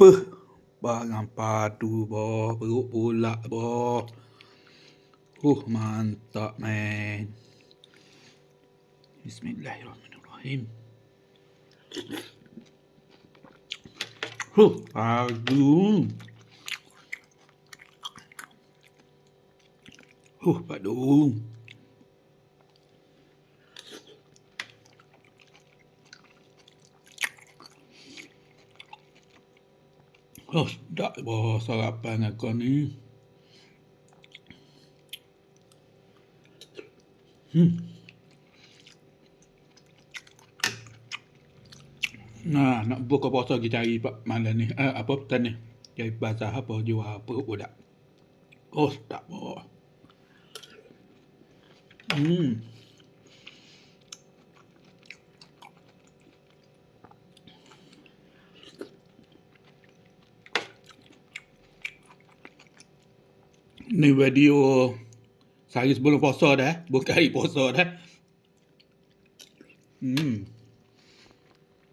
Barang padu boh, perut pula boh. Mantap man. Bismillahirrahmanirrahim. Padu. Padu. Sedap boh sarapan aku ni. Nak buka puasa kita cari malam ni. Apa petan ni? Cari bazar apa jual perut budak. Sedap boh. Ni video sehari sebelum puasa dah. Bukan hari puasa dah.